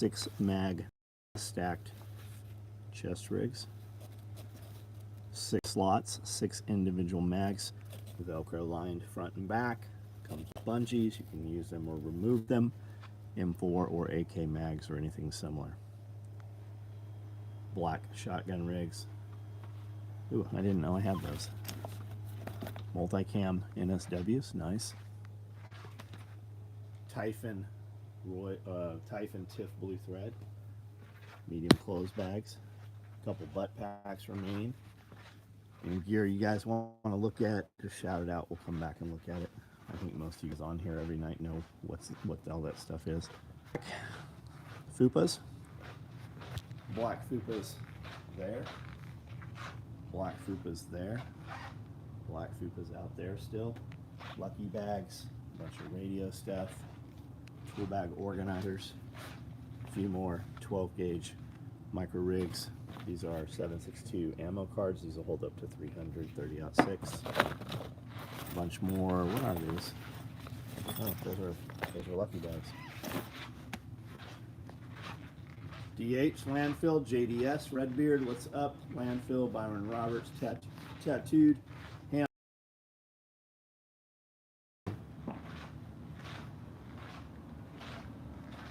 6 mag stacked chest rigs. 6 slots, 6 individual mags, Velcro lined front and back. Comes with bungees, you can use them or remove them. M4 or AK mags or anything similar. Black shotgun rigs. Ooh, I didn't know I had those. Multicam NSWs, nice. Typhon TIFF blue thread. Medium clothes bags. A couple butt packs remaining. Any gear you guys want to look at, just shout it out. We'll come back and look at it. I think most of you guys on here every night know what all that stuff is. Fupas. Black Fupas there. Black Fupas there. Black Fupas out there still. Lucky bags. A bunch of radio stuff. Tool bag organizers. A few more 12 gauge micro rigs. These are 7.62 ammo cards. These will hold up to 330-06. A bunch more. What are these? Oh, those are lucky bags. DH Landfill, JDS Redbeard. What's up? Landfill, Byron Roberts, tattooed. Ham.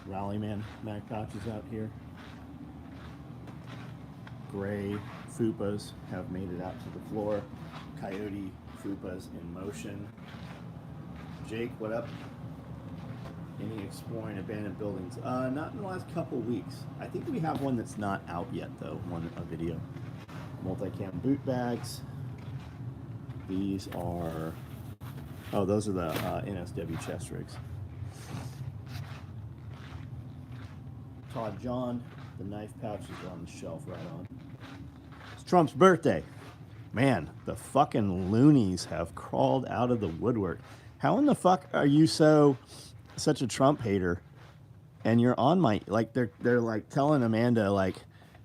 Rallyman mag pouches out here. Gray Fupas have made it out to the floor. Coyote Fupas in motion. Jake, what up? Any exploring abandoned buildings? Not in the last couple weeks. I think we have one that's not out yet though, a video. Multicam boot bags. These are, oh, those are the NSW chest rigs. Todd John, the knife pouches are on the shelf right on. It's Trump's birthday. Man, the fucking loonies have crawled out of the woodwork. How in the fuck are you such a Trump hater? And you're on my, like, they're like telling Amanda like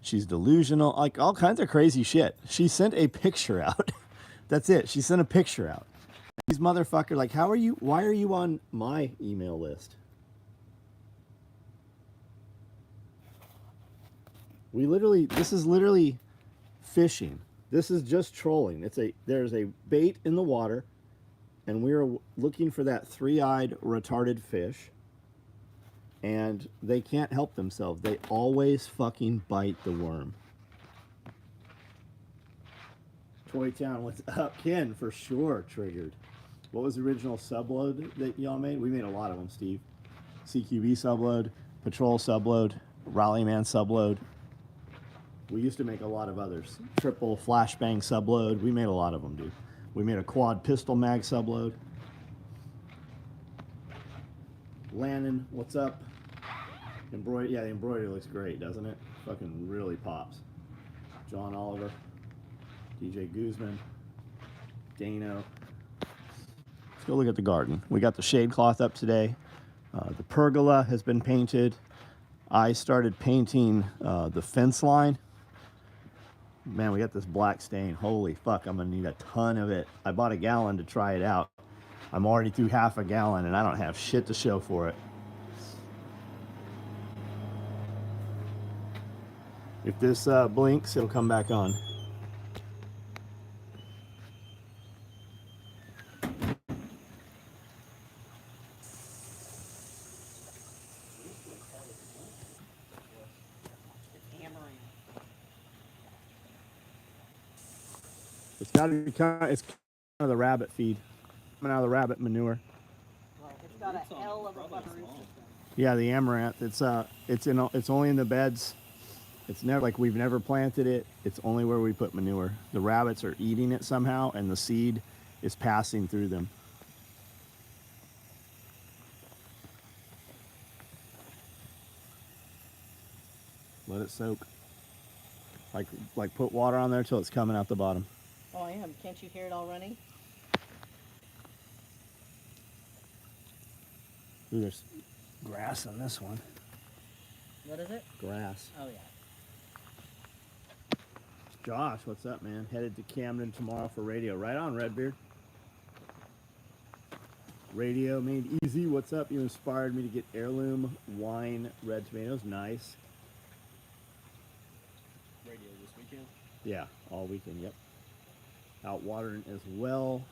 she's delusional, like all kinds of crazy shit. She sent a picture out. That's it. She sent a picture out. These motherfuckers, like, why are you on my email list? This is literally fishing. This is just trolling. There's a bait in the water, and we are looking for that three-eyed retarded fish, and they can't help themselves. They always fucking bite the worm. Toy Town, what's up? Ken, for sure, triggered. What was the original subload that y'all made? We made a lot of them, Steve. CQB subload, Patrol subload, Rallyman subload. We used to make a lot of others. Triple flashbang subload. We made a lot of them, dude. We made a quad pistol mag subload. Lannon, what's up? Embroidery, yeah, the embroidery looks great, doesn't it? Fucking really pops. John Oliver, DJ Guzman, Dano. Let's go look at the garden. We got the shade cloth up today. The pergola has been painted. I started painting the fence line. Man, we got this black stain. Holy fuck, I'm gonna need a ton of it. I bought a gallon to try it out. I'm already through half a gallon and I don't have shit to show for it. If this blinks, it'll come back on. It's got to be it's kind of the rabbit feed. Coming out of the rabbit manure. Well, it's got a hell of a butter rooster. Yeah, the amaranth. It's only in the beds. It's never like we've never planted it. It's only where we put manure. The rabbits are eating it somehow, and the seed is passing through them. Let it soak. Like put water on there till it's coming out the bottom. Oh, I am. Can't you hear it all running? Ooh, there's grass on this one. What is it? Grass. Oh, yeah. Josh, what's up, man? Headed to Camden tomorrow for radio. Right on, Redbeard. Radio made easy. What's up? You inspired me to get heirloom wine red tomatoes. Nice. Radio this weekend. Yeah, all weekend. Yep. Out watering as well.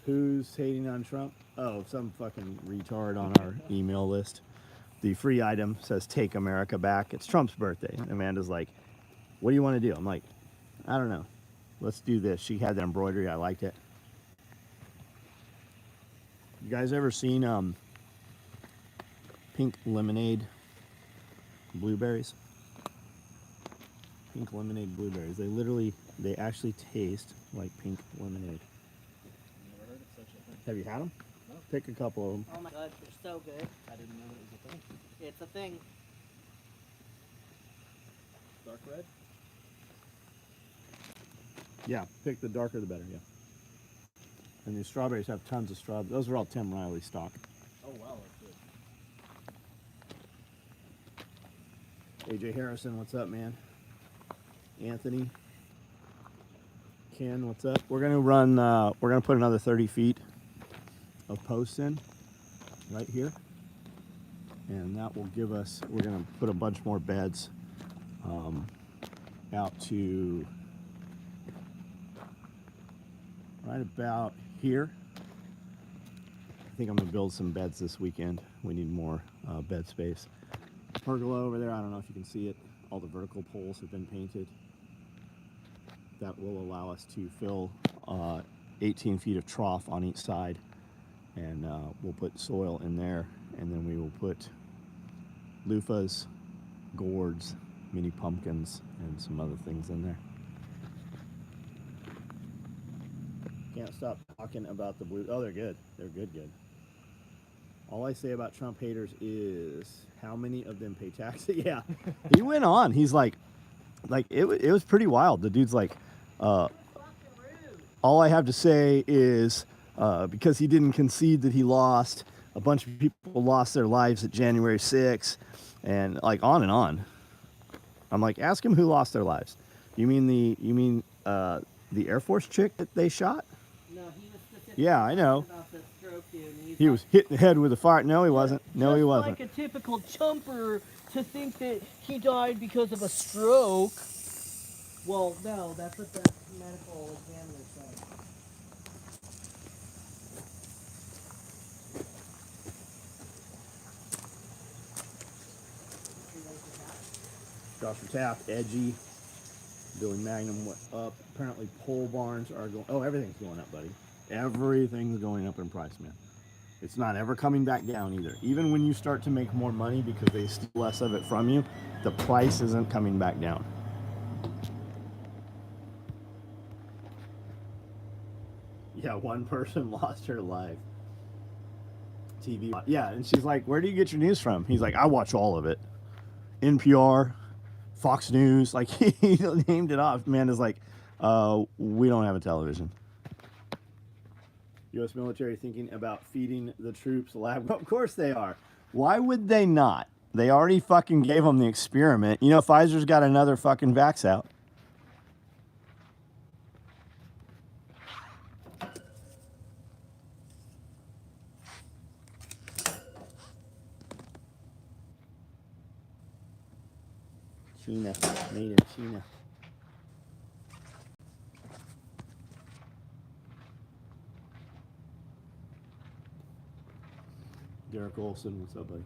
Who's hating on Trump? Oh, some fucking retard on our email list. The free item says "Take America Back." It's Trump's birthday. Amanda's like, "What do you want to do?" I'm like, "I don't know. Let's do this." She had that embroidery. I liked it. You guys ever seen pink lemonade blueberries? Pink lemonade blueberries. They actually taste like pink lemonade. Never heard of such a thing. Have you had them? No. Pick a couple of them. Oh my god, they're so good. I didn't know it was a thing. It's a thing. Dark red? Yeah, pick the darker the better, yeah. And these strawberries have tons of strawberries. Those are all Tim Riley stock. Oh wow, that's good. AJ Harrison, what's up, man? Anthony. Ken, what's up? We're gonna run, we're gonna put another 30 feet of posts in right here. And that will give us, we're gonna put a bunch more beds out to right about here. I think I'm gonna build some beds this weekend. We need more bed space. Pergola over there, I don't know if you can see it. All the vertical poles have been painted. That will allow us to fill 18 feet of trough on each side. And we'll put soil in there. And then we will put loofahs, gourds, mini pumpkins, and some other things in there. Can't stop talking about the blue. Oh, they're good. They're good. All I say about Trump haters is how many of them pay taxes. Yeah, he went on. He's like it was pretty wild. The dude's like, all I have to say is because he didn't concede that he lost, a bunch of people lost their lives at January 6th, and like on and on. I'm like, ask him who lost their lives. You mean the Air Force chick that they shot? No, he was specifically Yeah, I know. about the stroke dude. And he's He like, was hit in the head with a fire. No, he wasn't. No, he just wasn't. like a typical chumper to think that he died because of a stroke. Well, no, that's what the medical examiner said. Joshua Taft, Edgy, Billy Magnum, what up? Apparently pole barns are going, oh, everything's going up, buddy. Everything's going up in price, man. It's not ever coming back down either. Even when you start to make more money because they steal less of it from you, the price isn't coming back down. Yeah, one person lost her life. TV. Yeah, and she's like, where do you get your news from? He's like, I watch all of it. NPR, Fox News, like he named it off. Man is like, we don't have a television. U.S. military thinking about feeding the troops lab. Of course they are. Why would they not? They already fucking gave them the experiment. You know, Pfizer's got another fucking vax out. China, made in China. Derek Olson, what's up, buddy?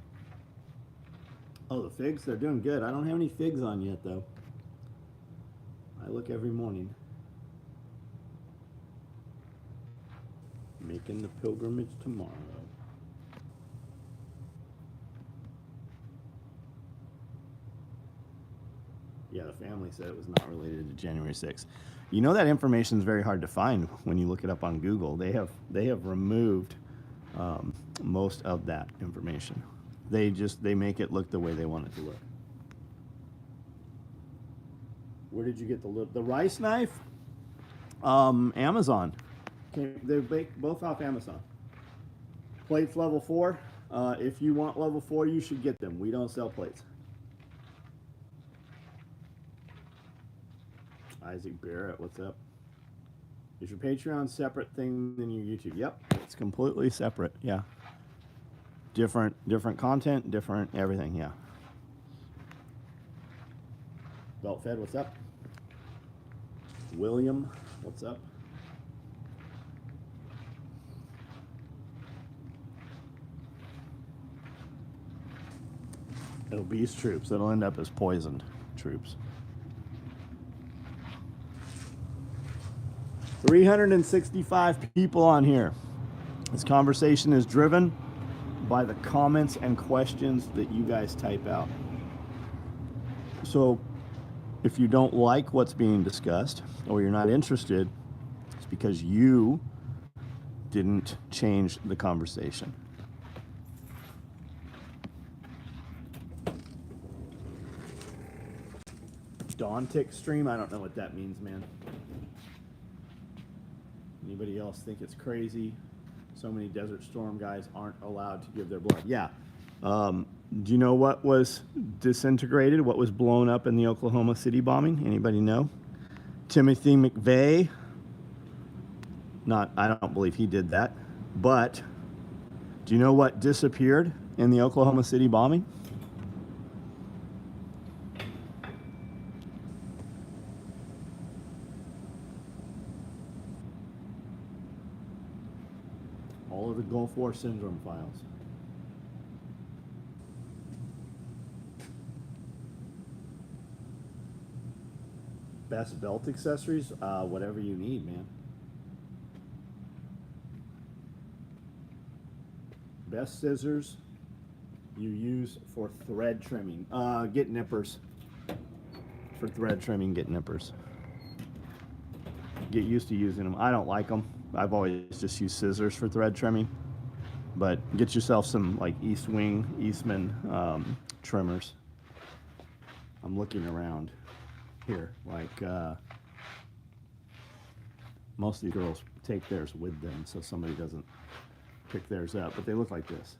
Oh, the figs, they're doing good. I don't have any figs on yet, though. I look every morning. Making the pilgrimage tomorrow. Yeah, the family said it was not related to January 6th. You know that information is very hard to find when you look it up on Google. They have removed most of that information. They make it look the way they want it to look. Where did you get the rice knife? Amazon. They both off Amazon. Plates level 4. If you want level 4, you should get them. We don't sell plates. Isaac Barrett, what's up? Is your Patreon separate thing than your YouTube? Yep. It's completely separate. Yeah. Different content, different everything. Yeah. Belt Fed, what's up? William, what's up? Obese troops. That'll end up as poisoned troops. 365 people on here. This conversation is driven by the comments and questions that you guys type out. So if you don't like what's being discussed or you're not interested, it's because you didn't change the conversation. Dawn tick stream? I don't know what that means, man. Anybody else think it's crazy? So many Desert Storm guys aren't allowed to give their blood. Yeah. Do you know what was disintegrated? What was blown up in the Oklahoma City bombing? Anybody know? Timothy McVeigh. I don't believe he did that. But do you know what disappeared in the Oklahoma City bombing? All of the Gulf War syndrome files. Best belt accessories? Whatever you need, man. Best scissors you use for thread trimming. Get nippers. For thread trimming, get nippers. Get used to using them. I don't like them. I've always just used scissors for thread trimming. But get yourself some like Eastman trimmers. I'm looking around here. Like most of these girls take theirs with them so somebody doesn't pick theirs up. But they look like this.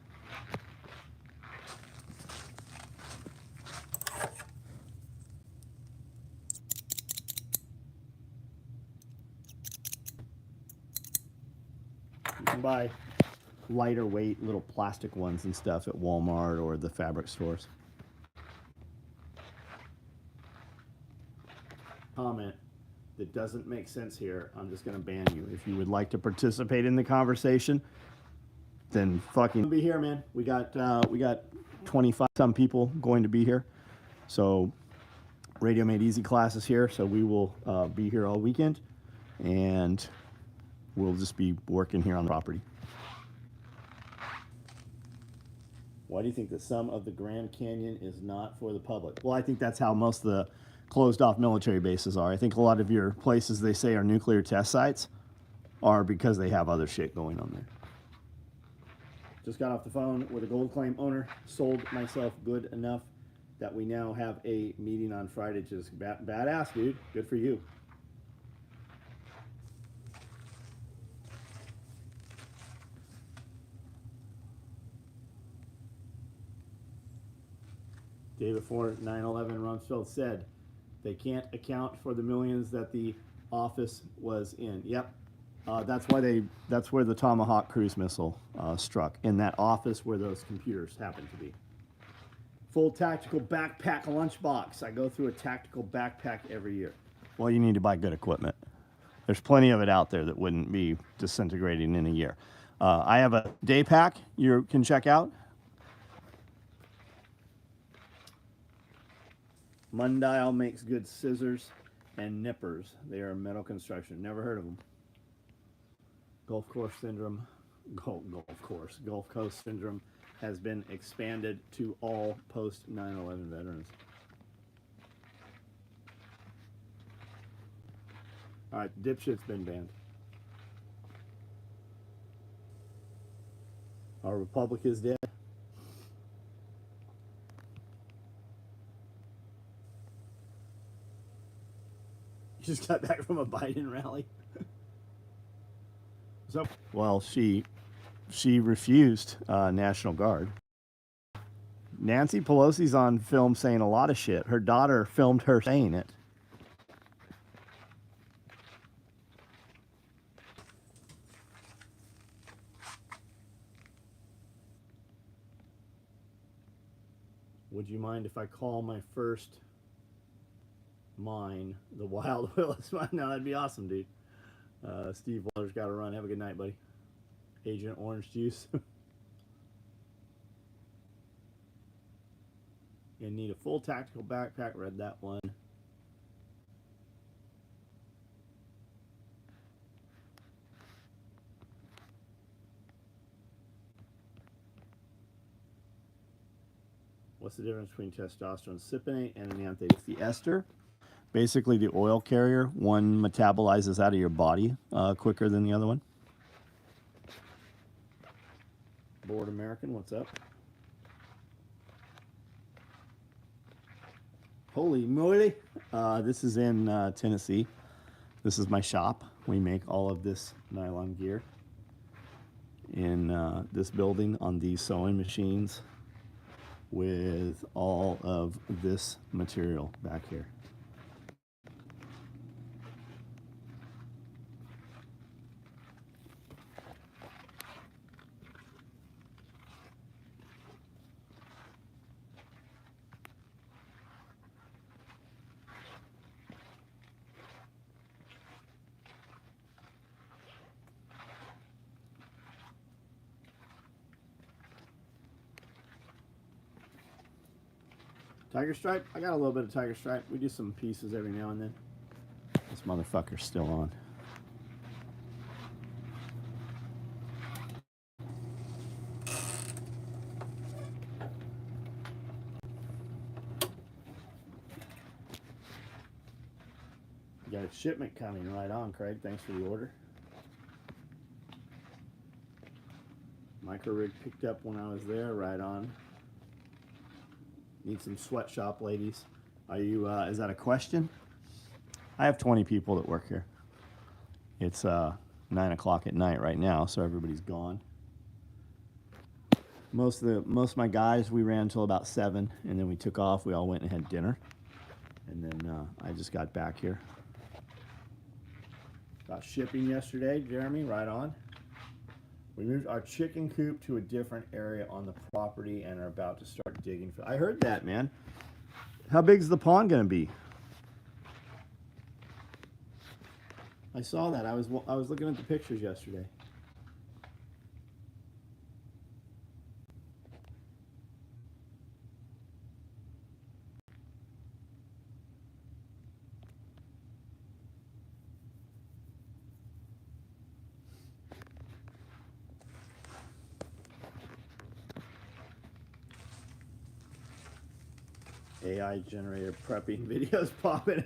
You can buy lighter weight little plastic ones and stuff at Walmart or the fabric stores. Comment that doesn't make sense here, I'm just going to ban you. If you would like to participate in the conversation, then fucking be here, man. We got 25 some people going to be here. So Radio Made Easy class is here, so we will be here all weekend, and we'll just be working here on the property. Why do you think that some of the Grand Canyon is not for the public? Well, I think that's how most of the closed off military bases are. I think a lot of your places they say are nuclear test sites are because they have other shit going on there. Just got off the phone with a gold claim owner. Sold myself good enough that we now have a meeting on Friday. Just badass, dude. Good for you. Day before 9/11, Rumsfeld said they can't account for the millions that the office was in. Yep, that's where the Tomahawk cruise missile struck, in that office where those computers happen to be. Full tactical backpack lunchbox. I go through a tactical backpack every year. Well, you need to buy good equipment. There's plenty of it out there that wouldn't be disintegrating in a year. I have a day pack you can check out. Mundial makes good scissors and nippers. They are metal construction. Never heard of them. Gulf Coast syndrome has been expanded to all post 9/11 veterans. All right, dipshit's been banned. Our republic is dead. Just got back from a Biden rally. So, well, she refused National Guard. Nancy Pelosi's on film saying a lot of shit. Her daughter filmed her saying it. Would you mind if I call my first mine the Wild Willis mine? No, that'd be awesome, dude. Steve Waller's got to run. Have a good night, buddy. Agent Orange Juice. You need a full tactical backpack. Read that one. What's the difference between testosterone cypionate and an anthe? It's the ester. Basically, the oil carrier. One metabolizes out of your body quicker than the other one. Bored American, what's up? Holy moly. This is in Tennessee. This is my shop. We make all of this nylon gear in this building on these sewing machines with all of this material back here. Tiger stripe? I got a little bit of tiger stripe. We do some pieces every now and then. This motherfucker's still on. You got a shipment coming right on, Craig. Thanks for the order. Micro rig picked up when I was there, right on. Need some sweatshop ladies. Are you, is that a question? I have 20 people that work here. It's 9 o'clock at night right now, so everybody's gone. Most of my guys, we ran until about 7, and then we took off. We all went and had dinner. And then I just got back here. Got shipping yesterday, Jeremy, right on. We moved our chicken coop to a different area on the property and are about to start digging. I heard that, man. How big's the pond gonna be? I saw that. I was looking at the pictures yesterday. AI generated prepping videos popping.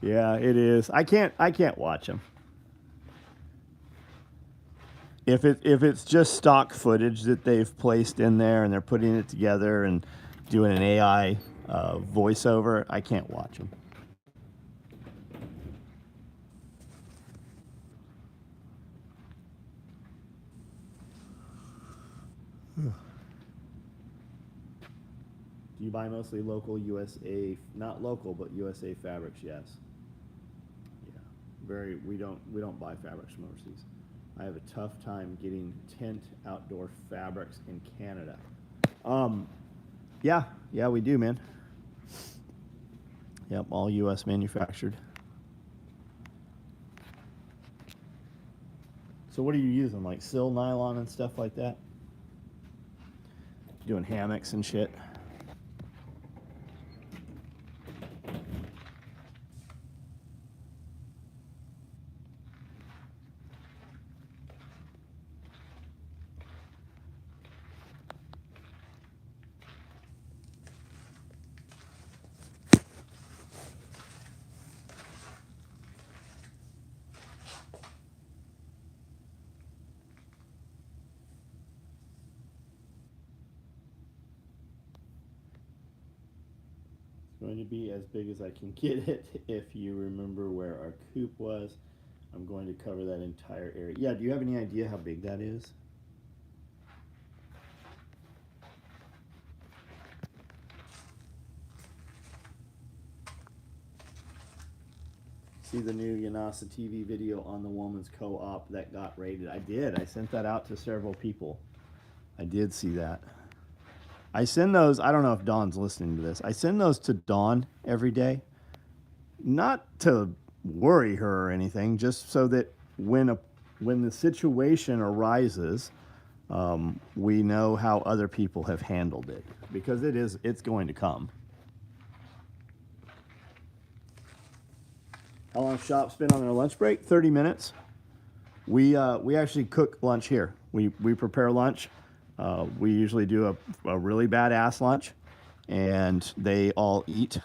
Yeah, it is. I can't watch them. If it's just stock footage that they've placed in there and they're putting it together and doing an AI voiceover, I can't watch them. Do you buy mostly local USA, not local, but USA fabrics? Yes. Yeah. We don't buy fabrics from overseas. I have a tough time getting tent outdoor fabrics in Canada. Yeah, we do, man. Yep, all US manufactured. So what are you using, like sil nylon and stuff like that? Doing hammocks and shit. Going to be as big as I can get it. If you remember where our coop was, I'm going to cover that entire area. Yeah, do you have any idea how big that is? See the new Yanasa TV video on the woman's co-op that got rated? I did. I sent that out to several people. I did see that. I send those. I don't know if Dawn's listening to this. I send those to Dawn every day, not to worry her or anything, just so that when the situation arises, we know how other people have handled it, because it's going to come. How long shop's been on their lunch break? 30 minutes. We actually cook lunch here. We prepare lunch. We usually do a really badass lunch, and they all eat.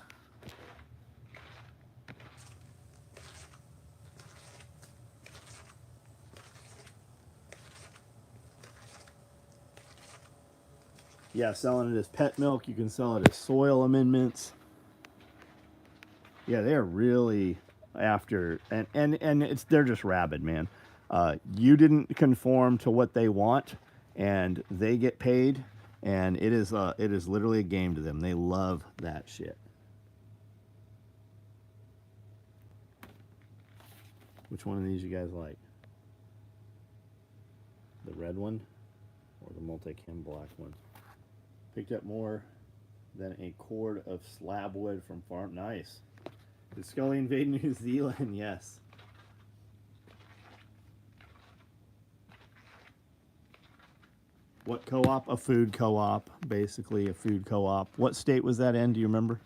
Yeah, selling it as pet milk. You can sell it as soil amendments. Yeah, they're really after, and they're just rabid, man. You didn't conform to what they want, and they get paid, and it is literally a game to them. They love that shit. Which one of these you guys like? The red one or the multicam black one? Picked up more than a cord of slab wood from farm. Nice. Did Scully invade New Zealand? Yes. What co-op? A food co-op. Basically a food co-op. What state was that in? Do you remember?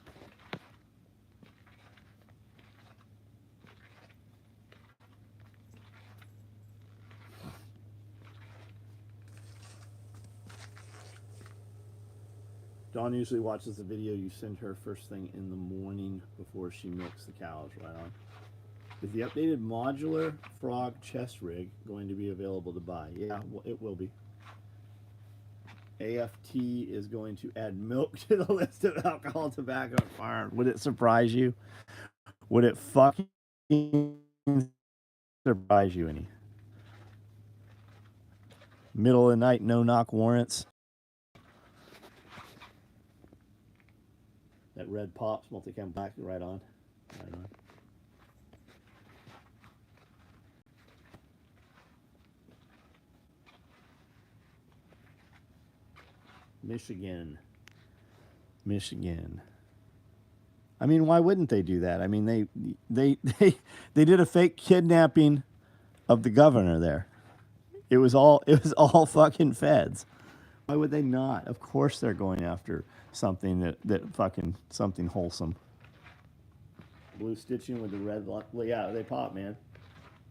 Dawn usually watches the video you send her first thing in the morning before she milks the cows. Right on. Is the updated modular frog chest rig going to be available to buy? Yeah, it will be. AFT is going to add milk to the list of alcohol, tobacco, and firearms. Would it surprise you? Would it fucking surprise you any? Middle of the night, no knock warrants. That red pops, multicam black, right on. Right on. Michigan. I mean, why wouldn't they do that? I mean, they did a fake kidnapping of the governor there. It was all fucking feds. Why would they not? Of course they're going after something that fucking something wholesome. Blue stitching with the red. Well, yeah, they pop, man.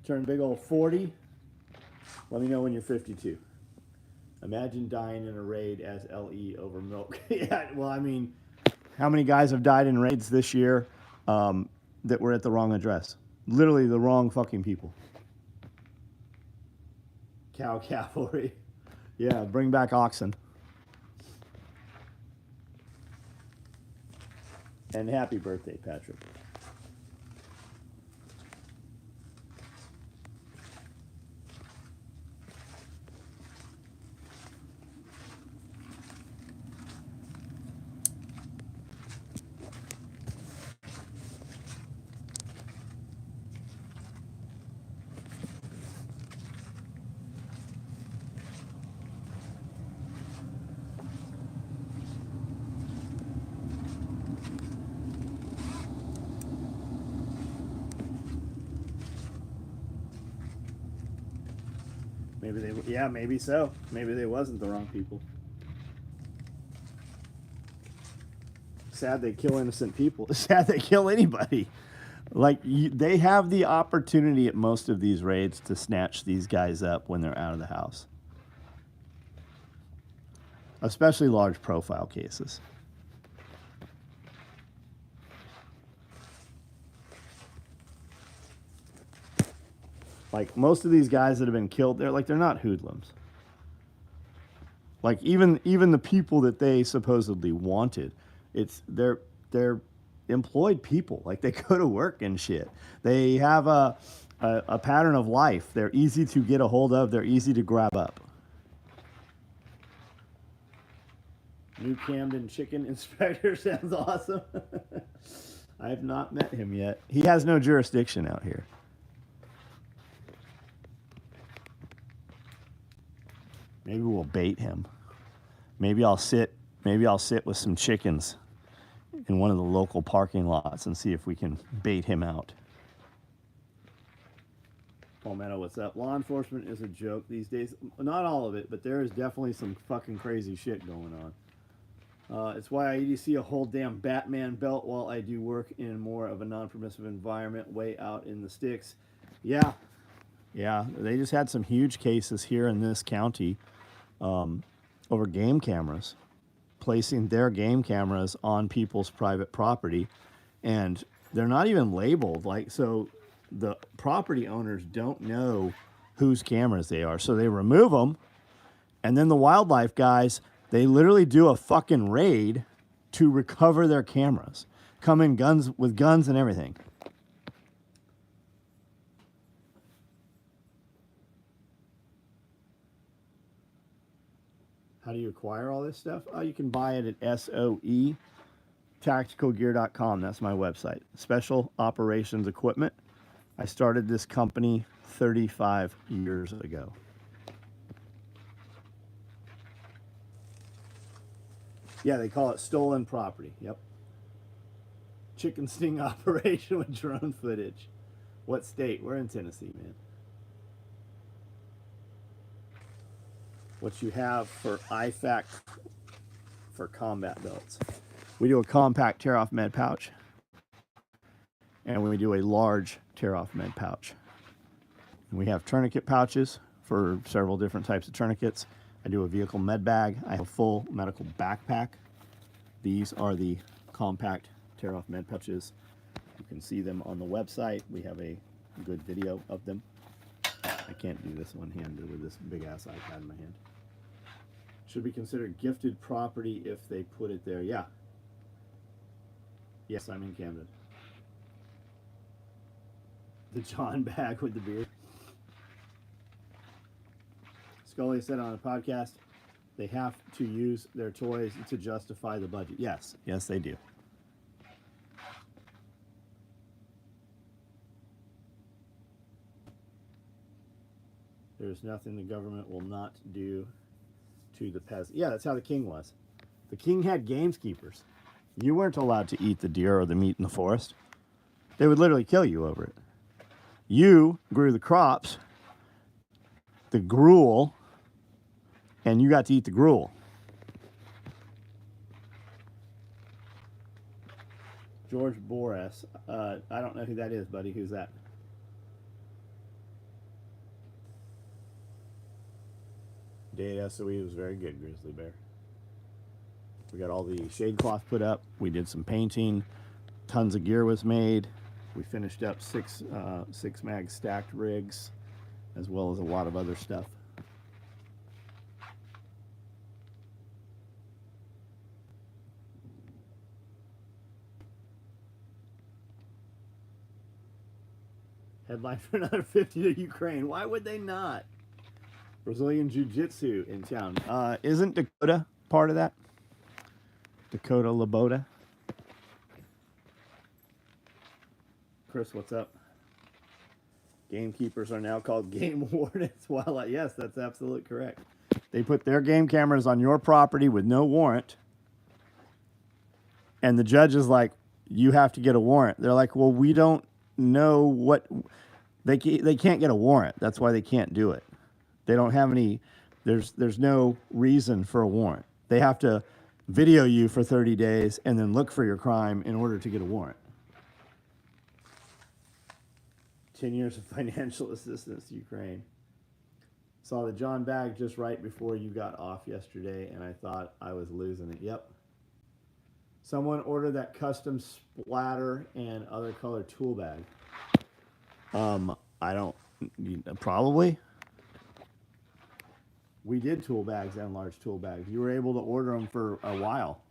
Turn big old 40. Let me know when you're 52. Imagine dying in a raid as LE over milk. Yeah, well, I mean, how many guys have died in raids this year that were at the wrong address? Literally the wrong fucking people. Cow cavalry. Yeah, bring back oxen. And happy birthday, Patrick. Yeah, maybe so. Maybe they wasn't the wrong people. Sad they kill innocent people. Sad they kill anybody. Like, they have the opportunity at most of these raids to snatch these guys up when they're out of the house. Especially large profile cases. Like, most of these guys that have been killed, they're not hoodlums. Like, even the people that they supposedly wanted, they're employed people. Like, they go to work and shit. They have a pattern of life. They're easy to get a hold of. They're easy to grab up. New Camden chicken inspector sounds awesome. I have not met him yet. He has no jurisdiction out here. Maybe we'll bait him. Maybe I'll sit Maybe I'll sit with some chickens in one of the local parking lots and see if we can bait him out. Palmetto, what's up? Law enforcement is a joke these days. Not all of it, but there is definitely some fucking crazy shit going on. It's why I EDC a whole damn Batman belt while I do work in more of a non-permissive environment way out in the sticks. Yeah, they just had some huge cases here in this county over game cameras, placing their game cameras on people's private property, and they're not even labeled. Like, so the property owners don't know whose cameras they are, so they remove them, and then the wildlife guys, they literally do a fucking raid to recover their cameras, come in with guns and everything. How do you acquire all this stuff? You can buy it at SOE, tacticalgear.com. That's my website. Special Operations Equipment. I started this company 35 years ago. Yeah, they call it stolen property. Yep. Chicken sting operation with drone footage. What state? We're in Tennessee, man. What you have for IFAC for combat belts. We do a compact tear-off med pouch, and we do a large tear-off med pouch. And we have tourniquet pouches for several different types of tourniquets. I do a vehicle med bag. I have a full medical backpack. These are the compact tear-off med pouches. You can see them on the website. We have a good video of them. I can't do this one-handed with this big-ass iPad in my hand. Should be considered gifted property if they put it there. Yeah. Yes, I'm in Camden. The John bag with the beard. Scully said on a podcast, they have to use their toys to justify the budget. Yes, yes, they do. There's nothing the government will not do to the peasant. Yeah, that's how the king was. The king had gamekeepers. You weren't allowed to eat the deer or the meat in the forest. They would literally kill you over it. You grew the crops, the gruel, and you got to eat the gruel. George Boris. I don't know who that is, buddy. Who's that? Day at SOE was very good, Grizzly Bear. We got all the shade cloth put up. We did some painting. Tons of gear was made. We finished up six mag stacked rigs, as well as a lot of other stuff. Headline for another 50 to Ukraine. Why would they not? Brazilian Jiu-Jitsu in town. Isn't Dakota part of that? Dakota Laboda. Chris, what's up? Gamekeepers are now called game wardens. Well, yes, that's absolutely correct. They put their game cameras on your property with no warrant, and the judge is like, you have to get a warrant. They're like, well, we don't know what... They can't get a warrant. That's why they can't do it. They don't have any, there's no reason for a warrant. They have to video you for 30 days and then look for your crime in order to get a warrant. 10 years of financial assistance to Ukraine. Saw the John bag just right before you got off yesterday, and I thought I was losing it. Yep. Someone ordered that custom splatter and other color tool bag. I don't, probably. We did tool bags and large tool bags. You were able to order them for a while.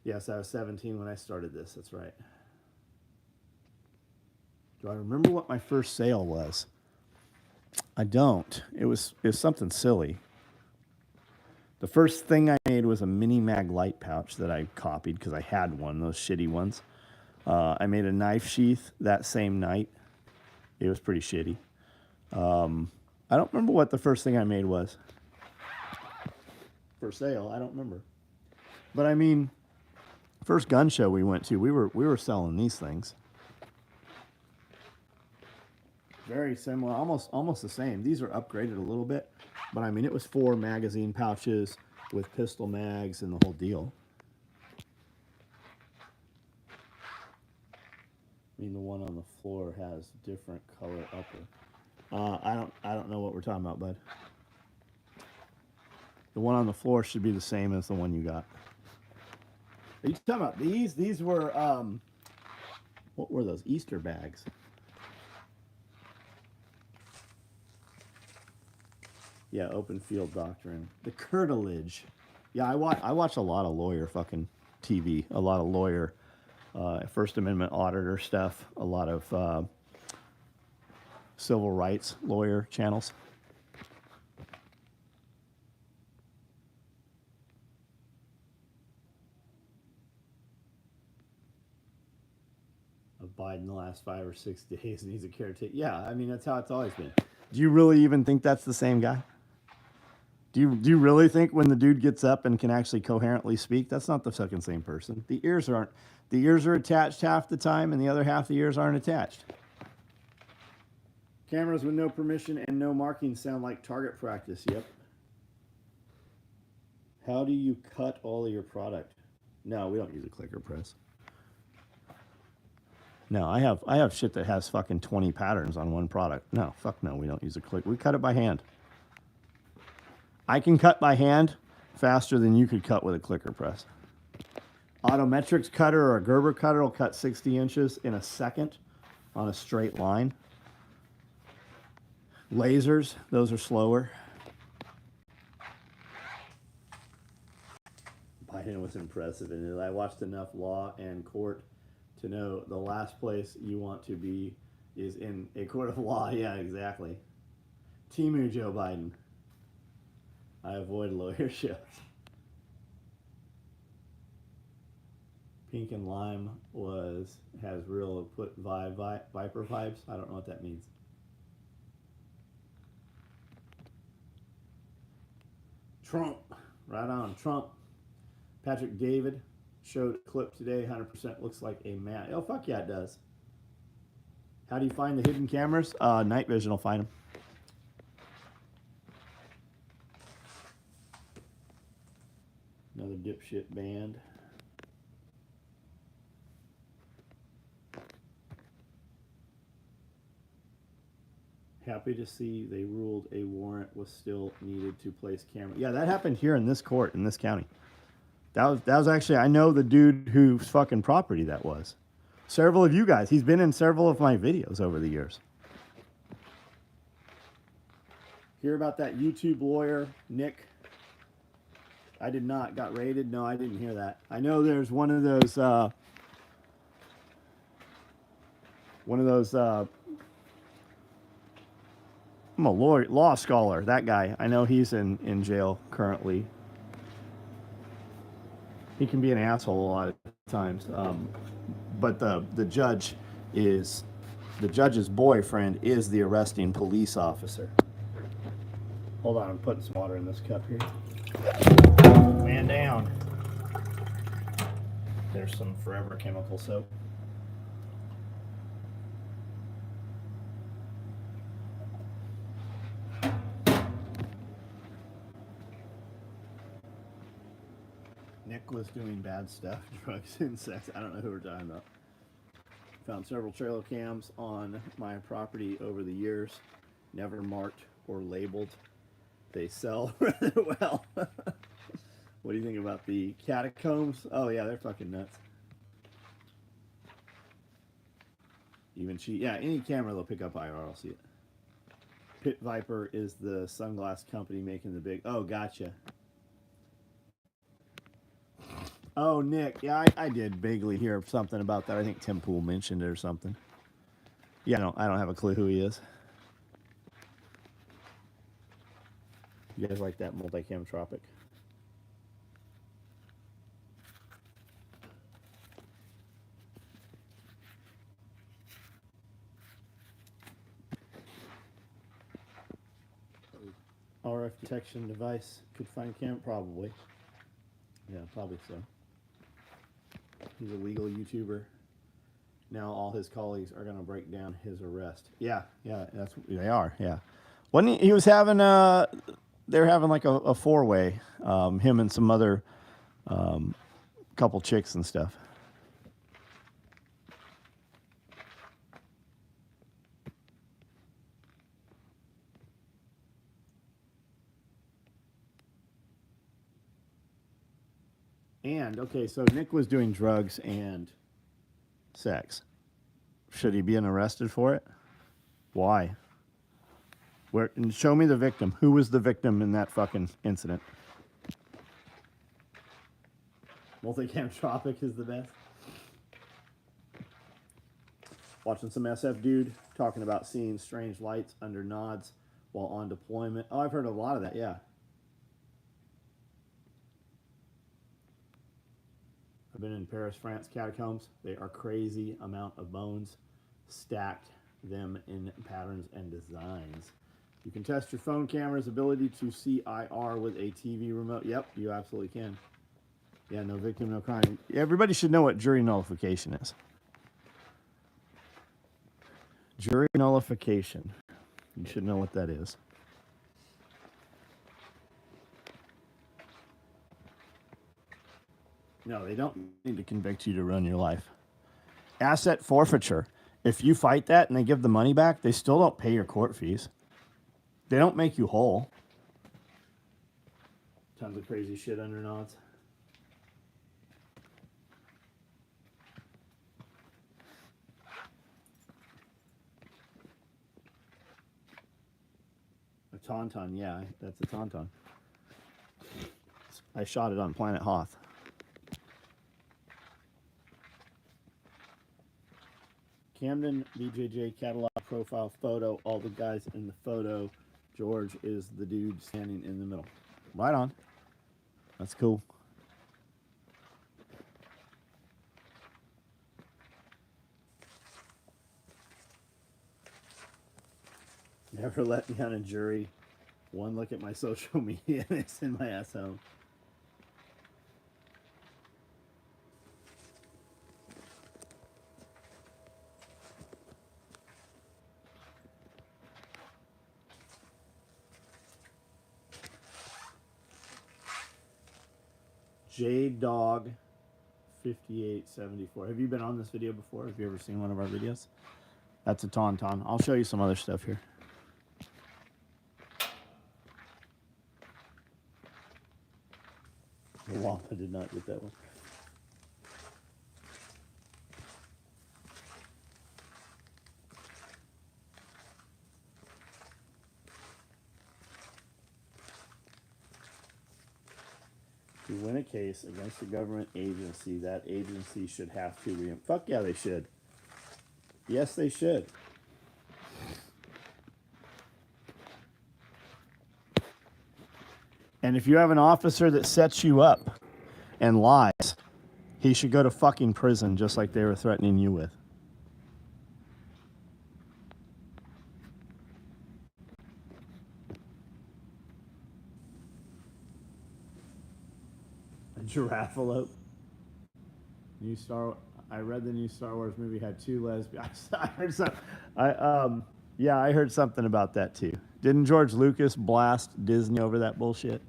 Yes, I was 17 when I started this. That's right. Do I remember what my first sale was? I don't. It was something silly. The first thing I made was a mini mag light pouch that I copied because I had one, those shitty ones. I made a knife sheath that same night. It was pretty shitty. I don't remember what the first thing I made was. for sale. I don't remember. But I mean, first gun show we went to, we were selling these things. Very similar, almost the same. These are upgraded a little bit, but I mean, it was 4 magazine pouches with pistol mags and the whole deal. I mean, the one on the floor has different color upper. I don't know what we're talking about, bud. The one on the floor should be the same as the one you got. Are you talking about these? These were what were those? Easter bags. Yeah, open field doctrine. The curtilage. Yeah, I watch a lot of lawyer fucking TV. A lot of lawyer, First Amendment auditor stuff. A lot of civil rights lawyer channels. Of Biden the last 5 or 6 days needs a caretaker. Yeah, I mean, that's how it's always been. Do you really even think that's the same guy? Do you really think when the dude gets up and can actually coherently speak, that's not the fucking same person? The ears are attached half the time, and the other half the ears aren't attached. Cameras with no permission and no marking sound like target practice. Yep. How do you cut all of your product? No, we don't use a clicker press. No, I have shit that has fucking 20 patterns on one product. No, fuck no, we don't use a click. We cut it by hand. I can cut by hand faster than you could cut with a clicker press. Autometrics cutter or a Gerber cutter will cut 60 inches in a second on a straight line. Lasers, those are slower. Biden was impressive, and I watched enough Law and Court to know the last place you want to be is in a court of law. Yeah, exactly. Timu Joe Biden. I avoid lawyer shows. Pink and lime has real put Viper vibes. I don't know what that means. Trump, right on. Trump. Patrick David showed a clip today. 100% looks like a man. Oh fuck yeah, it does. How do you find the hidden cameras? Night vision will find them. Another dipshit band. Happy to see they ruled a warrant was still needed to place camera. Yeah, that happened here in this court in this county. That was actually, I know the dude whose fucking property that was. Several of you guys. He's been in several of my videos over the years. Hear about that YouTube lawyer, Nick? I did not. Got raided? No, I didn't hear that. I know there's one of those, I'm a law scholar, that guy. I know he's in jail currently. He can be an asshole a lot of times. But the judge's boyfriend is the arresting police officer. Hold on, I'm putting some water in this cup here. Man down. There's some Forever Chemical soap. Nick was doing bad stuff, drugs and sex. I don't know who we're talking about. Found several trailer cams on my property over the years. Never marked or labeled. They sell rather well. What do you think about the catacombs? Oh yeah, they're fucking nuts. Even yeah, any camera they'll pick up IR, I'll see it. Pit Viper is the sunglass company making the big. Oh, gotcha. Oh, Nick. Yeah, I did vaguely hear something about that. I think Tim Pool mentioned it or something. Yeah, no, I don't have a clue who he is. You guys like that multicam tropic? RF detection device could find camera? Probably. Yeah, probably so. He's a legal YouTuber. Now all his colleagues are going to break down his arrest. Yeah, they are. Yeah, wasn't he was having they were having like a four-way, him and some other couple chicks and stuff. And okay, so Nick was doing drugs and sex. Should he be arrested for it? Why? Where? And show me the victim. Who was the victim in that fucking incident? Multicam Tropic is the best. Watching some SF dude talking about seeing strange lights under nods while on deployment. Oh, I've heard a lot of that, yeah. I've been in Paris, France catacombs. They are crazy amount of bones stacked them in patterns and designs. You can test your phone camera's ability to see IR with a TV remote. Yep, you absolutely can. Yeah, no victim, no crime. Everybody should know what jury nullification is. Jury nullification. You should know what that is. No, they don't need to convict you to run your life. Asset forfeiture. If you fight that and they give the money back, they still don't pay your court fees. They don't make you whole. Tons of crazy shit under nods. A tauntaun, yeah, that's a tauntaun. I shot it on Planet Hoth. Camden BJJ catalog profile photo. All the guys in the photo. George is the dude standing in the middle. Right on. That's cool. Never let me on a jury. One look at my social media and it's in my ass home. J-Dog 5874. Have you been on this video before? Have you ever seen one of our videos? That's a tauntaun. I'll show you some other stuff here. The llama did not get that one. To win a case against a government agency, that agency should have to fuck yeah, they should. Yes, they should. And if you have an officer that sets you up and lies, he should go to fucking prison just like they were threatening you with. A giraffalope. I read the new Star Wars movie had 2 lesbians. I heard I heard something about that too. Didn't George Lucas blast Disney over that bullshit?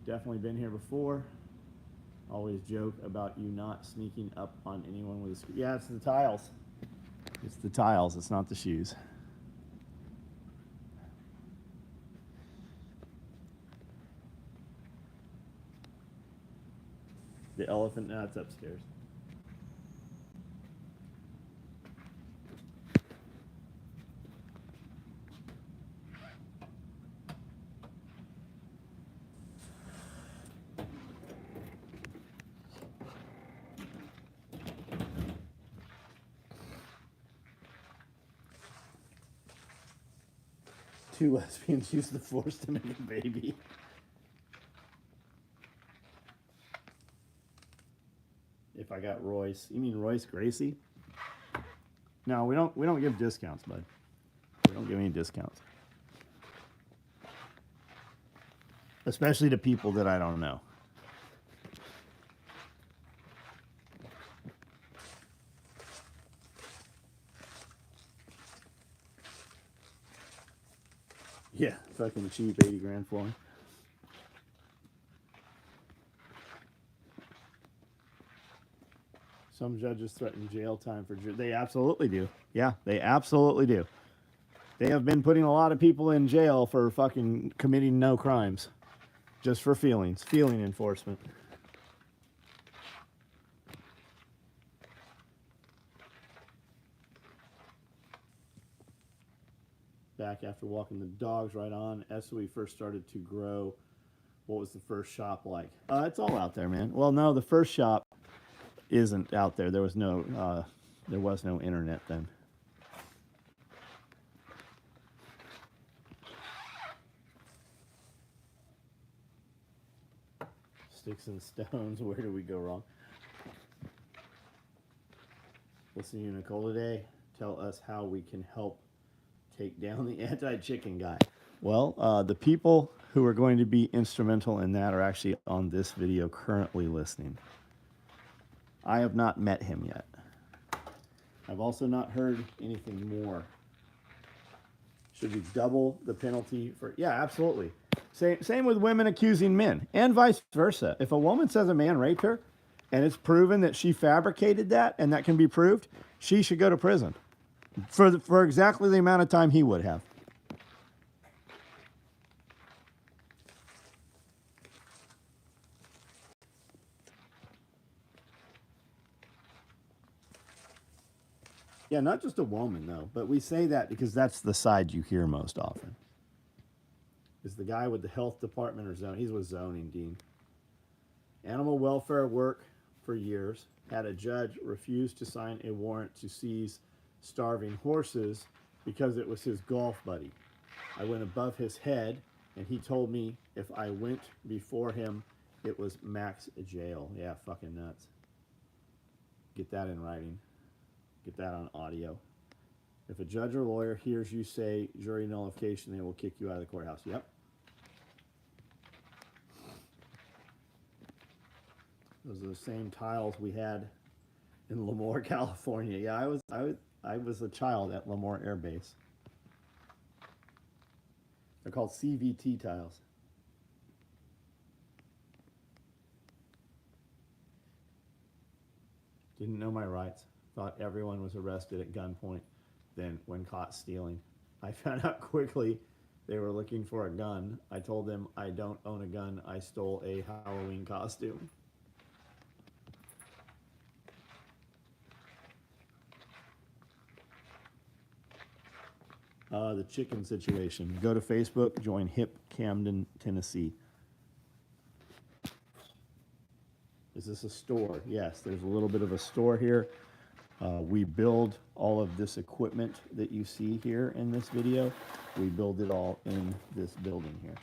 Definitely been here before. Always joke about you not sneaking up on anyone with a screw. Yeah, it's the tiles. It's the tiles. It's not the shoes. The elephant, no, it's upstairs. Two lesbians use the Force to make a baby. If I got Royce, you mean Royce Gracie? No, we don't give discounts, bud. We don't give any discounts. Especially to people that I don't know. Yeah, fucking cheap 80 grand flooring. Some judges threaten jail time for they absolutely do. Yeah, they absolutely do. They have been putting a lot of people in jail for fucking committing no crimes. Just for feeling enforcement. Back after walking the dogs right on. SOE first started to grow. What was the first shop like? It's all out there, man. Well, no, the first shop isn't out there. There was no internet then. Sticks and stones. Where do we go wrong? Listen to you, Nicole, today. Tell us how we can help take down the anti-chicken guy. Well, the people who are going to be instrumental in that are actually on this video currently listening. I have not met him yet. I've also not heard anything more. Should we double the penalty for... Yeah, absolutely. Same with women accusing men, and vice versa. If a woman says a man raped her, and it's proven that she fabricated that, and that can be proved, she should go to prison for exactly the amount of time he would have. Yeah, not just a woman, though. But we say that because that's the side you hear most often. Is the guy with the health department or zone? He's with zoning, Dean. Animal welfare work for years. Had a judge refuse to sign a warrant to seize starving horses because it was his golf buddy. I went above his head, and he told me if I went before him, it was max jail. Yeah, fucking nuts. Get that in writing. Get that on audio. If a judge or lawyer hears you say jury nullification, they will kick you out of the courthouse. Yep. Those are the same tiles we had in Lemoore, California. Yeah, I was a child at Lemoore Air Base. They're called CVT tiles. Didn't know my rights. Thought everyone was arrested at gunpoint. Then, when caught stealing, I found out quickly they were looking for a gun. I told them I don't own a gun. I stole a Halloween costume. The chicken situation. Go to Facebook, join HIP Camden, Tennessee. Is this a store? Yes, there's a little bit of a store here. We build all of this equipment that you see here in this video. We build it all in this building here.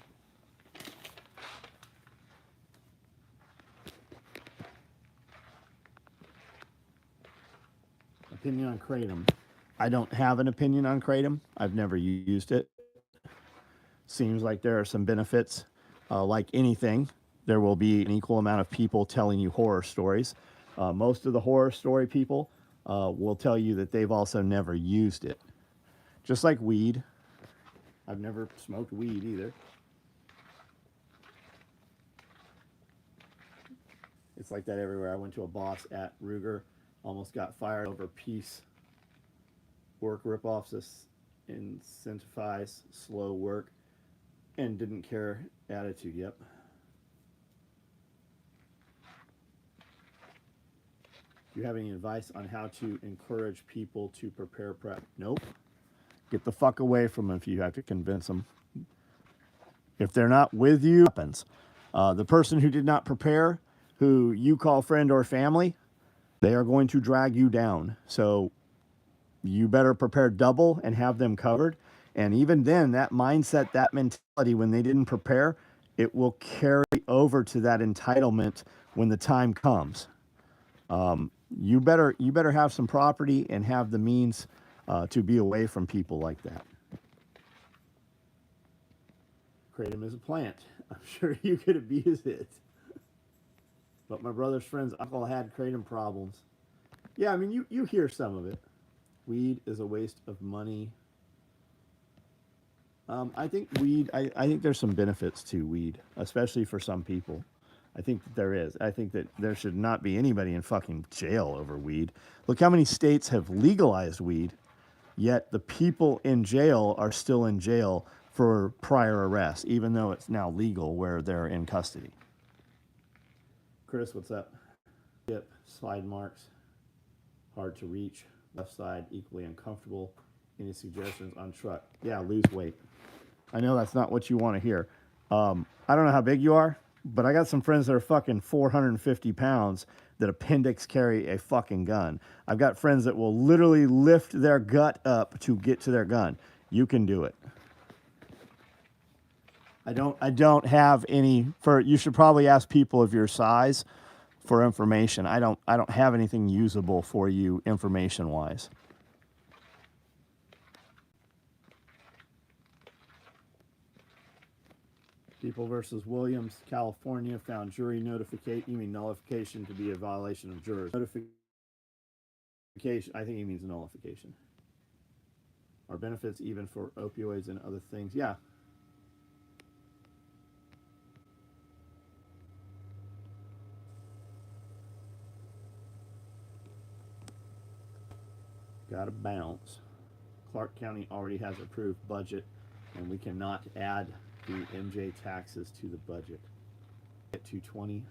Opinion on Kratom. I don't have an opinion on Kratom. I've never used it. Seems like there are some benefits. Like anything, there will be an equal amount of people telling you horror stories. Most of the horror story people will tell you that they've also never used it. Just like weed. I've never smoked weed either. It's like that everywhere. I went to a boss at Ruger, almost got fired over piece work ripoffs, this incentivize slow work, and didn't care attitude. Yep. Do you have any advice on how to encourage people to prepare prep? Nope. Get the fuck away from them if you have to convince them. If they're not with you, it happens. The person who did not prepare, who you call friend or family, they are going to drag you down. So you better prepare double and have them covered. And even then, that mindset, that mentality, when they didn't prepare, it will carry over to that entitlement when the time comes. You better have some property and have the means to be away from people like that. Kratom is a plant. I'm sure you could abuse it. But my brother's friend's uncle had kratom problems. Yeah, I mean, you hear some of it. Weed is a waste of money. I think weed, I think there's some benefits to weed, especially for some people. I think that there is. I think that there should not be anybody in fucking jail over weed. Look how many states have legalized weed, yet the people in jail are still in jail for prior arrest, even though it's now legal where they're in custody. Chris, what's up? Yep, slide marks, hard to reach. Left side, equally uncomfortable. Any suggestions on truck? Yeah, lose weight. I know that's not what you want to hear. I don't know how big you are, but I got some friends that are fucking 450 pounds that appendix carry a fucking gun. I've got friends that will literally lift their gut up to get to their gun. You can do it. I don't have any for, you should probably ask people of your size for information. I don't have anything usable for you information wise. People versus Williams, California found jury notification, you mean nullification, to be a violation of jurors. Notification, I think he means nullification. Are benefits even for opioids and other things? Yeah. Gotta bounce. Clark County already has approved budget, and we cannot add the MJ taxes to the budget. At 220.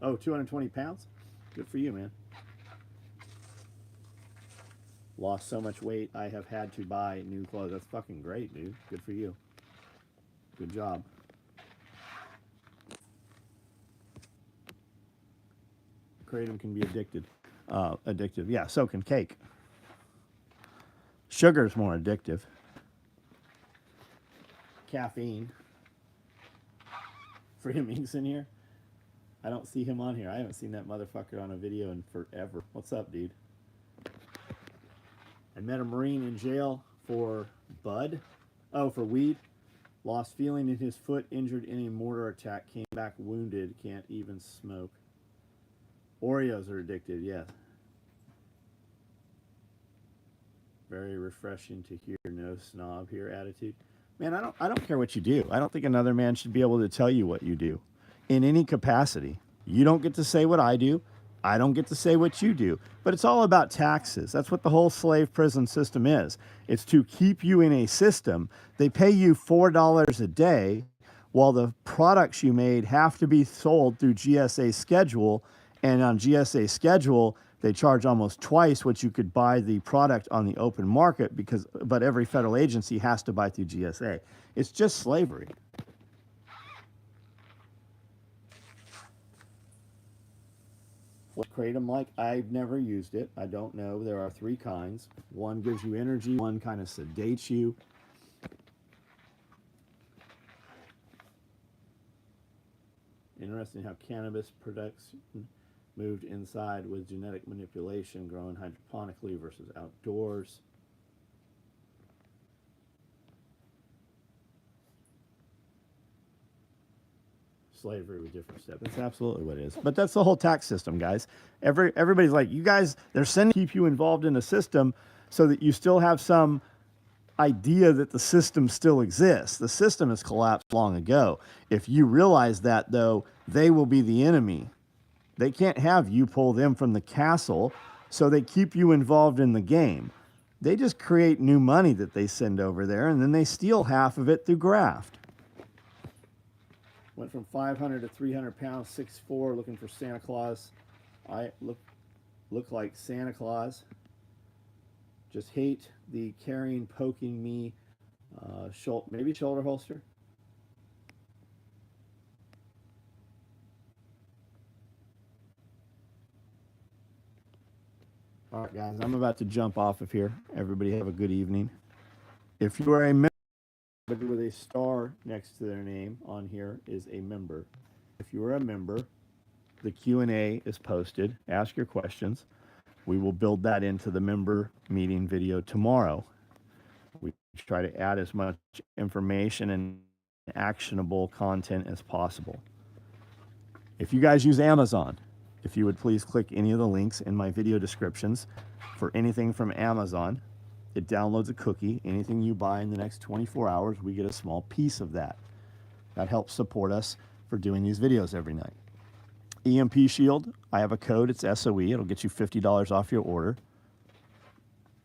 Oh, 220 pounds? Good for you, man. Lost so much weight, I have had to buy new clothes. That's fucking great, dude. Good for you. Good job. Kratom can be addictive. Yeah, so can cake. Sugar's more addictive. Caffeine. Freedom Inc.'s in here. I don't see him on here. I haven't seen that motherfucker on a video in forever. What's up, dude? I met a Marine in jail for bud. Oh, for weed. Lost feeling in his foot, injured in a mortar attack, came back wounded, can't even smoke. Oreos are addictive, yes. Very refreshing to hear no snob here attitude. Man, I don't care what you do. I don't think another man should be able to tell you what you do in any capacity. You don't get to say what I do. I don't get to say what you do. But it's all about taxes. That's what the whole slave prison system is. It's to keep you in a system. They pay you $4 a day while the products you made have to be sold through GSA schedule. And on GSA schedule, they charge almost twice what you could buy the product on the open market but every federal agency has to buy through GSA. It's just slavery. What kratom like? I've never used it. I don't know. There are 3 kinds. One gives you energy. One kind of sedates you. Interesting how cannabis products moved inside with genetic manipulation, grown hydroponically versus outdoors. Slavery with different steps. That's absolutely what it is. But that's the whole tax system, guys. Everybody's like, you guys, they're sending keep you involved in a system so that you still have some idea that the system still exists. The system has collapsed long ago. If you realize that, though, they will be the enemy. They can't have you pull them from the castle, so they keep you involved in the game. They just create new money that they send over there, and then they steal half of it through graft. Went from 500 to 300 pounds, 6'4", looking for Santa Claus. I look like Santa Claus. Just hate the carrying, poking me, maybe shoulder holster. All right, guys, I'm about to jump off of here. Everybody have a good evening. If you are a member with a star next to their name on here is a member. If you are a member, the Q&A is posted. Ask your questions. We will build that into the member meeting video tomorrow. We try to add as much information and actionable content as possible. If you guys use Amazon, if you would please click any of the links in my video descriptions for anything from Amazon. It downloads a cookie. Anything you buy in the next 24 hours, we get a small piece of that. That helps support us for doing these videos every night. EMP Shield, I have a code. It's SOE. It'll get you $50 off your order.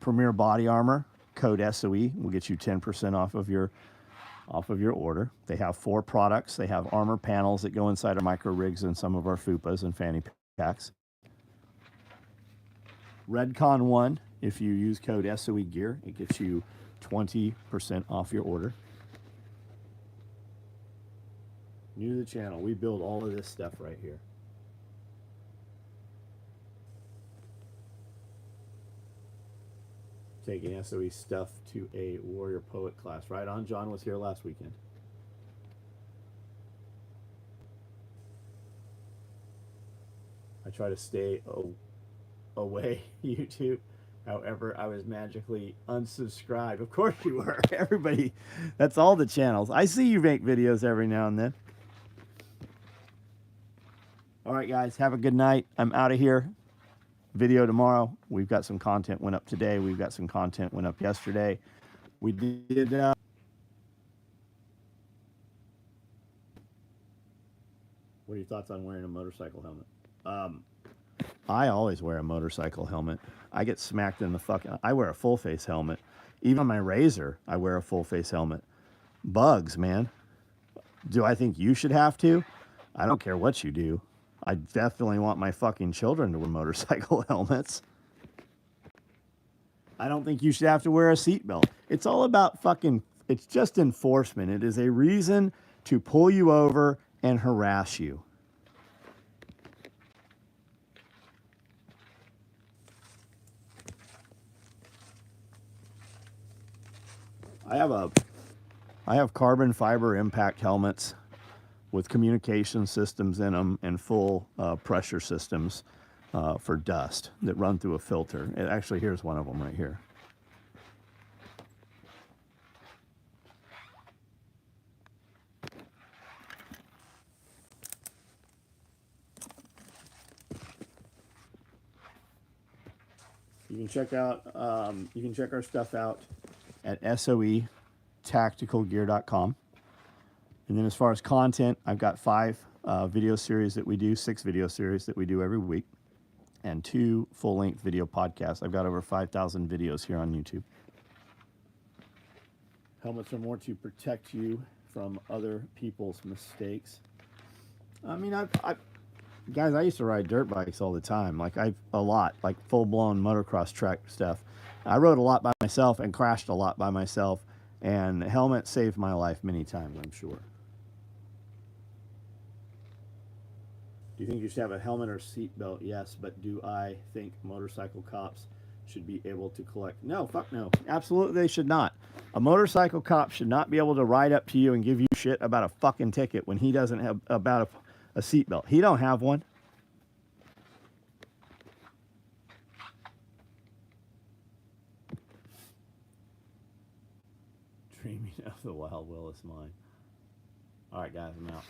Premier Body Armor, code SOE will get you 10% off of your order. They have 4 products. They have armor panels that go inside our micro rigs and some of our fupas and fanny packs. Redcon 1, if you use code SOE Gear, it gets you 20% off your order. New to the channel, we build all of this stuff right here. Taking SOE stuff to a warrior poet class. Right on, John was here last weekend. I try to stay away YouTube. However, I was magically unsubscribed. Of course you were. Everybody, that's all the channels. I see you make videos every now and then. All right, guys, have a good night. I'm out of here. Video tomorrow. We've got some content went up today. We've got some content went up yesterday. We did... what are your thoughts on wearing a motorcycle helmet? I always wear a motorcycle helmet. I get smacked in the fucking... I wear a full face helmet. Even on my Razor, I wear a full face helmet. Bugs, man. Do I think you should have to? I don't care what you do. I definitely want my fucking children to wear motorcycle helmets. I don't think you should have to wear a seatbelt. It's all about fucking... It's just enforcement. It is a reason to pull you over and harass you. I have carbon fiber impact helmets with communication systems in them and full pressure systems for dust that run through a filter. Actually, here's one of them right here. You can check our stuff out at SOEtacticalgear.com. And then as far as content, I've got 5 video series that we do, 6 video series that we do every week, and 2 full-length video podcasts. I've got over 5,000 videos here on YouTube. Helmets are more to protect you from other people's mistakes. I mean, guys, I used to ride dirt bikes all the time, like full-blown motocross track stuff. I rode a lot by myself and crashed a lot by myself, and the helmet saved my life many times, I'm sure. Do you think you should have a helmet or seat belt? Yes, but do I think motorcycle cops should be able to collect? No, fuck no. Absolutely they should not. A motorcycle cop should not be able to ride up to you and give you shit about a fucking ticket when he doesn't have about a seat belt. He don't have one. Dreaming of the Wild Willis mine. All right, guys, I'm out.